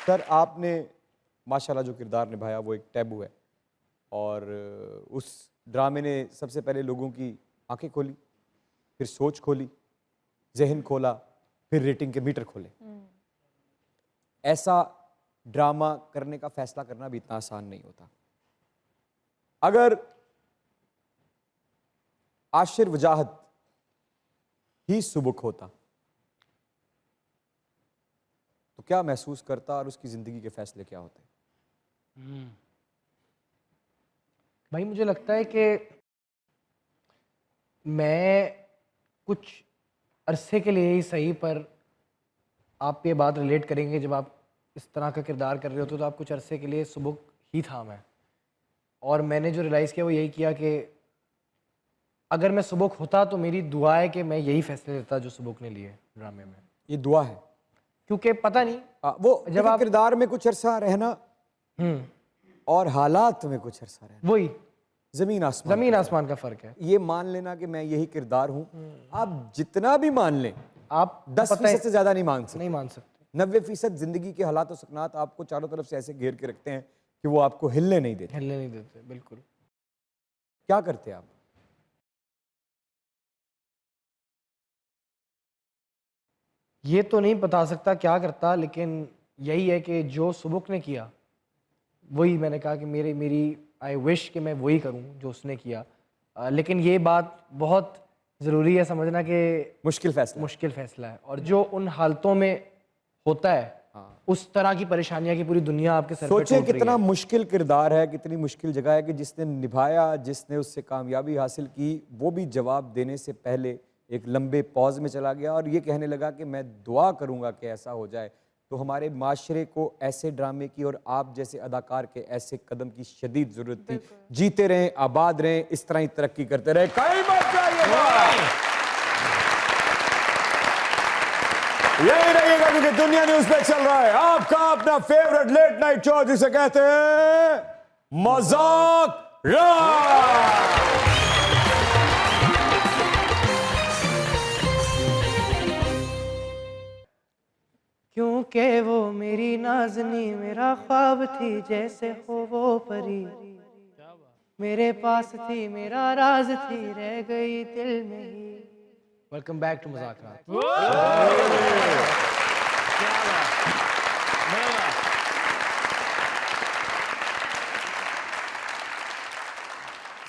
Sir आपने माशाल्लाह जो किरदार निभाया वो एक टैबू है और उस ड्रामे ने सबसे पहले लोगों की आंखें खोली, फिर सोच खोली, जहन खोला, फिर रेटिंग के मीटर खोले। ऐसा ड्रामा करने का फैसला करना भी इतना आसान नहीं होता। अगर आशिर वजाहत ही सुबुक होता तो क्या महसूस करता और उसकी जिंदगी के फैसले क्या होते? भाई मुझे लगता है कि मैं कुछ अरसे के लिए ही सही, पर आप ये बात रिलेट करेंगे जब आप इस तरह का किरदार कर रहे होते हो, तो आप कुछ अरसे के लिए सुबुक ही था मैं। और मैंने जो रियलाइज़ किया वो यही किया कि अगर मैं सुबुक होता तो मेरी दुआ है कि मैं यही फैसले लेता जो सुबुक ने लिए ड्रामे में। ये दुआ है क्योंकि पता नहीं वो जब आप किरदार में कुछ अरसा रहना और हालात में कुछ अरसा रहना, वही जमीन आसमान का फर्क है। ये मान लेना कि मैं यही किरदार हूं, आप जितना भी मान लें आप 10% से ज्यादा नहीं मान सकते। नहीं मान सकते। 90% जिंदगी के हालात और सकनात आपको चारों तरफ से ऐसे घेर के रखते हैं कि वो आपको हिलने नहीं देते। बिल्कुल। क्या करते आप? ये तो नहीं बता सकता क्या करता, लेकिन यही है कि जो सुबुक ने किया वही मैंने कहा कि मेरी आई विश कि मैं वही करूं जो उसने किया। लेकिन ये बात बहुत ज़रूरी है समझना कि मुश्किल फैसला है, और जो उन हालतों में होता है उस तरह की परेशानियां की पूरी दुनिया आपके सर पे टूट रही है। सोचिए कितना मुश्किल किरदार है, कितनी मुश्किल जगह है कि जिसने निभाया, जिसने उससे कामयाबी हासिल की, वो भी जवाब देने से पहले एक लंबे पॉज में चला गया और ये कहने लगा कि मैं दुआ करूंगा कि ऐसा हो जाए। तो हमारे माशरे को ऐसे ड्रामे की और आप जैसे अदाकार के ऐसे कदम की शदीद जरूरत थी। जीते रहें, आबाद रहें, इस तरह ही तरक्की करते रहे। कई मत जाइएगा, यही रहिएगा क्योंकि दुनिया न्यूज़ पे चल रहा है आपका अपना फेवरेट लेट नाइट शो जिसे कहते हैं मजाक रात। क्योंकि वो मेरी नाज़नी मेरा ख्वाब थी, जैसे हो वो परी मेरे पास थी, मेरा राज थी, रह गई दिल में ही। वेलकम बैक टू मजाक रात।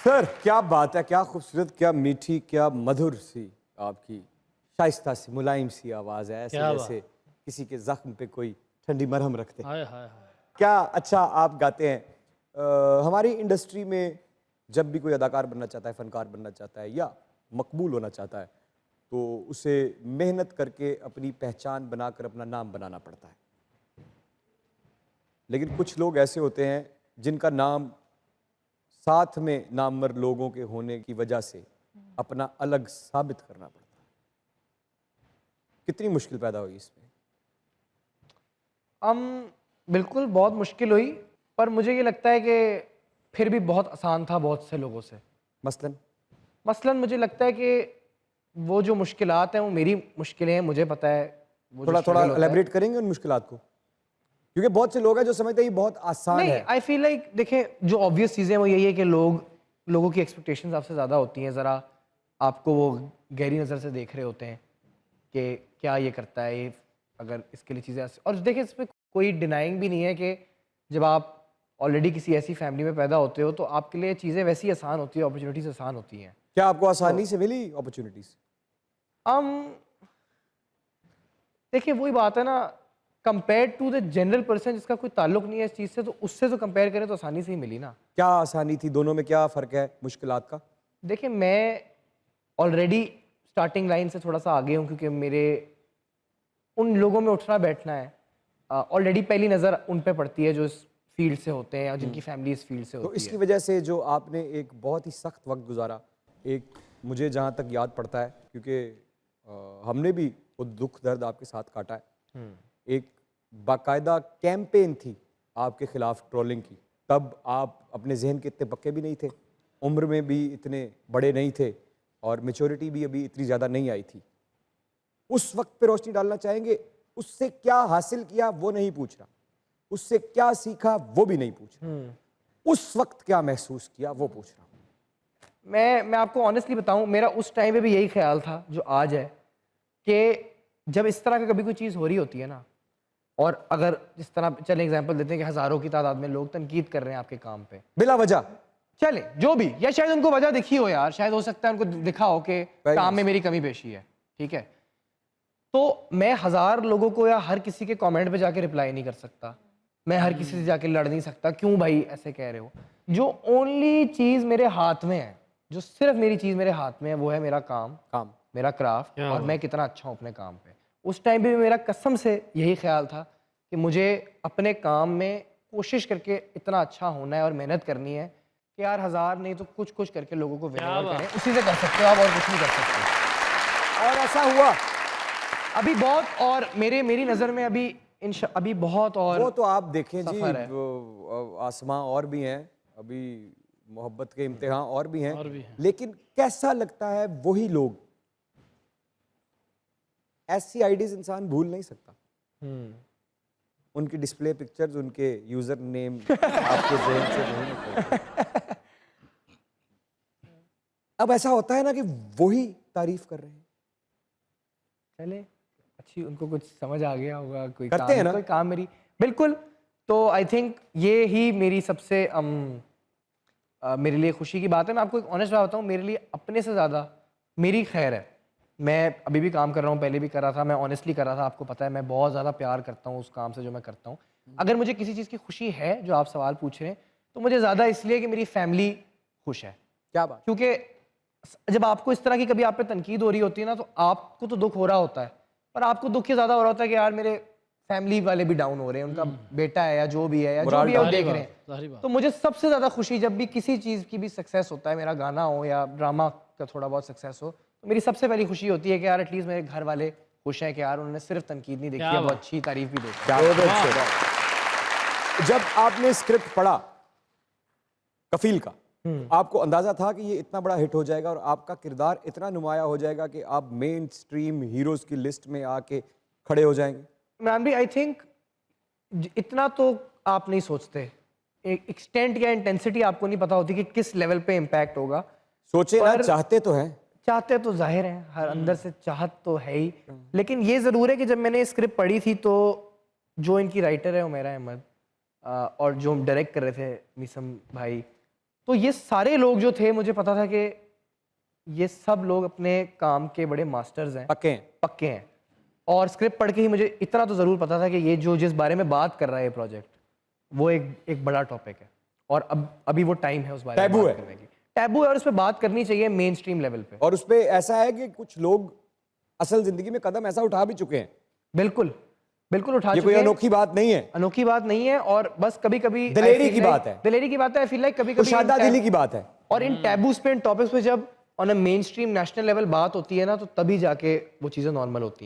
सर क्या बात है, क्या खूबसूरत, क्या मीठी, क्या मधुर सी आपकी शाइस्ता सी मुलायम सी आवाज है, ऐसे जैसे किसी के जख्म पे कोई ठंडी मरहम रखते हैं। क्या अच्छा आप गाते हैं। हमारी इंडस्ट्री में जब भी कोई अदाकार बनना चाहता है, फनकार बनना चाहता है या मकबूल होना चाहता है, तो उसे मेहनत करके अपनी पहचान बनाकर अपना नाम बनाना पड़ता है। लेकिन कुछ लोग ऐसे होते हैं जिनका नाम साथ में नामवर लोगों के होने की वजह से अपना अलग साबित करना पड़ता है। कितनी मुश्किल पैदा हुई इसमें? बिल्कुल बहुत मुश्किल हुई, पर मुझे ये लगता है कि फिर भी बहुत आसान था बहुत से लोगों से। मसलन मुझे लगता है कि वो जो मुश्किलात हैं वो मेरी मुश्किलें हैं, मुझे पता है। थोड़ा एलैबोरेट करेंगे उन मुश्किलात को, क्योंकि बहुत से लोग हैं जो समझते हैं ये बहुत आसान है। आई फील लाइक देखें, जो ऑब्वियस चीज़ें वो यही है कि लोगों की एक्सपेक्टेशंस आपसे ज़्यादा होती हैं, ज़रा आपको वो गहरी नज़र से देख रहे होते हैं कि क्या ये करता है, ये अगर इसके लिए चीज़ें। और देखिए इसमें कोई डिनाइंग भी नहीं है कि जब आप ऑलरेडी किसी ऐसी फैमिली में पैदा होते हो तो आपके लिए चीज़ें वैसी आसान होती है, अपॉर्चुनिटीज़ आसान होती हैं। क्या आपको आसानी से मिली अपॉर्चुनिटीज़? देखिए वही बात है ना, compare to the general person जिसका कोई ताल्लुक नहीं है इस चीज़ से, तो उससे तो कंपेयर करें तो आसानी से ही मिली ना। क्या आसानी थी? दोनों में क्या फ़र्क है मुश्किलात का? देखिए मैं ऑलरेडी स्टार्टिंग लाइन से थोड़ा सा आगे हूँ, क्योंकि मेरे उन लोगों में उठना बैठना है, ऑलरेडी पहली नज़र उन पे पड़ती है जो इस फील्ड से होते हैं या जिनकी फैमिली इस फील्ड से होती है। तो इसकी वजह से जो आपने एक बहुत ही सख्त वक्त गुजारा, एक मुझे जहाँ तक याद पड़ता है, क्योंकि हमने भी वो दुख दर्द आपके साथ काटा है, एक बाकायदा कैंपेन थी आपके खिलाफ ट्रोलिंग की। तब आप अपने जहन के इतने पक्के भी नहीं थे, उम्र में भी इतने बड़े नहीं थे और मैच्योरिटी भी अभी इतनी ज़्यादा नहीं आई थी। उस वक्त पे रोशनी डालना चाहेंगे, उससे क्या हासिल किया वो नहीं पूछ रहा, उससे क्या सीखा वो भी नहीं पूछ रहा, उस वक्त क्या महसूस किया वो पूछ रहा हूं। मैं आपको ऑनेस्टली बताऊं, मेरा उस टाइम पे भी यही ख्याल था जो आज है, कि जब इस तरह का कभी कोई चीज़ हो रही होती है ना, और अगर जिस तरह चले एग्जांपल देते हैं कि हज़ारों की तादाद में लोग तनकीद कर रहे हैं आपके काम पे बिला वजह, चले जो भी, या शायद उनको वजह दिखी हो यार, शायद हो सकता है उनको दिखा हो कि काम में मेरी कमी पेशी है, ठीक है, तो मैं 1000 लोगों को या हर किसी के कमेंट पे जाके रिप्लाई नहीं कर सकता, मैं हर किसी से जाके लड़ नहीं सकता, क्यों भाई ऐसे कह रहे हो। जो ओनली चीज़ मेरे हाथ में है, जो सिर्फ मेरी चीज़ मेरे हाथ में है, वो है मेरा काम मेरा क्राफ्ट, और मैं कितना अच्छा हूँ अपने काम पे। उस टाइम भी मेरा कसम से यही ख्याल था कि मुझे अपने काम में कोशिश करके इतना अच्छा होना है और मेहनत करनी है कि यार 1000 नहीं तो कुछ करके लोगों को विनर करें, उसी से कर सकते हो आप, और कुछ नहीं कर सकते। और ऐसा हुआ अभी बहुत, और मेरी नज़र में अभी बहुत, और वो तो आप देखें जी, है। आसमां और भी हैं, अभी मोहब्बत के इम्तिहान और भी हैं, लेकिन कैसा लगता है वही लोग, ऐसी आईडीज इंसान भूल नहीं सकता, उनकी डिस्प्ले पिक्चर्स, उनके यूजर नेम आपके ज़हन से नहीं निकलते। अब ऐसा होता है ना कि वही तारीफ कर रहे हैं, चले अच्छी, उनको कुछ समझ आ गया होगा, कोई करते काम, हैं ना? कोई काम मेरी, बिल्कुल। तो आई थिंक ये ही मेरी सबसे मेरे लिए खुशी की बात है। मैं आपको एक ऑनेस्ट बात बताऊँ, मेरे लिए अपने से ज़्यादा मेरी खैर है। मैं अभी भी काम कर रहा हूँ, पहले भी कर रहा था, मैं ऑनेस्टली कर रहा था, आपको पता है मैं बहुत ज़्यादा प्यार करता हूँ उस काम से जो मैं करता हूँ। अगर मुझे किसी चीज़ की खुशी है, जो आप सवाल पूछ रहे हैं, तो मुझे ज़्यादा इसलिए कि मेरी फैमिली खुश है। क्या बात, क्योंकि जब आपको इस तरह की कभी आप पे तनकीद हो रही होती है ना, तो आपको तो दुख हो रहा होता है, पर आपको दुख ये ज़्यादा हो रहा होता है कि यार मेरे फैमिली वाले भी डाउन हो रहे हैं, उनका बेटा है या जो भी है, या जो भी है वो देख रहे हैं। तो मुझे सबसे ज़्यादा खुशी जब भी किसी चीज़ की भी सक्सेस होता है, मेरा गाना हो या ड्रामा का थोड़ा बहुत सक्सेस हो, तो मेरी सबसे पहली खुशी होती है कि यार एटलीस्ट मेरे घर वाले खुश हैं कि यार उन्होंने सिर्फ तनकीद नहीं देखी है, बहुत अच्छी तारीफ भी देखी। जब आपने स्क्रिप्ट पढ़ा कफील का, आपको अंदाजा था कि ये इतना बड़ा हिट हो जाएगा और आपका किरदार इतना नुमाया हो जाएगा कि आप मेन स्ट्रीम हीरोज की लिस्ट में आके खड़े हो जाएंगे? इमरान भाई, आई थिंक इतना तो आप नहीं सोचते, एक एक्सटेंट या इंटेंसिटी आपको नहीं पता होती कि किस लेवल पे इम्पैक्ट होगा। सोचे ना, चाहते तो हैं, चाहते तो जाहिर है, हर अंदर से चाहत तो है ही, लेकिन ये ज़रूर है कि जब मैंने स्क्रिप्ट पढ़ी थी तो जो इनकी राइटर है उमैरा अहमद, और जो डायरेक्ट कर रहे थे मीसम भाई, तो ये सारे लोग जो थे, मुझे पता था कि ये सब लोग अपने काम के बड़े मास्टर्स हैं, पक्के हैं। और स्क्रिप्ट पढ़ के ही मुझे इतना तो ज़रूर पता था कि ये जो जिस बारे में बात कर रहा है ये प्रोजेक्ट, वो एक बड़ा टॉपिक है, और अभी वो टाइम है उस बारे में बात करने की। टैबू है और उस पर बात करनी चाहिए मेन स्ट्रीम लेवल पे। और उस पे ऐसा है कि कुछ लोग असल जिंदगी में कदम ऐसा उठा भी चुके हैं। बिल्कुल बिल्कुल उठा चुके हैं। ये कोई अनोखी बात नहीं है, अनोखी बात नहीं है, और बस कभी कभी दिलेरी की बात है, दिलेरी की बात है। आई फील लाइक कभी कभी दिली की बात है। और इन टैबूज पे, इन टॉपिक्स पे जब on a main stream national level बात होती है ना, तो तभी जाके वो चीज़ें नॉर्मल होती हैं।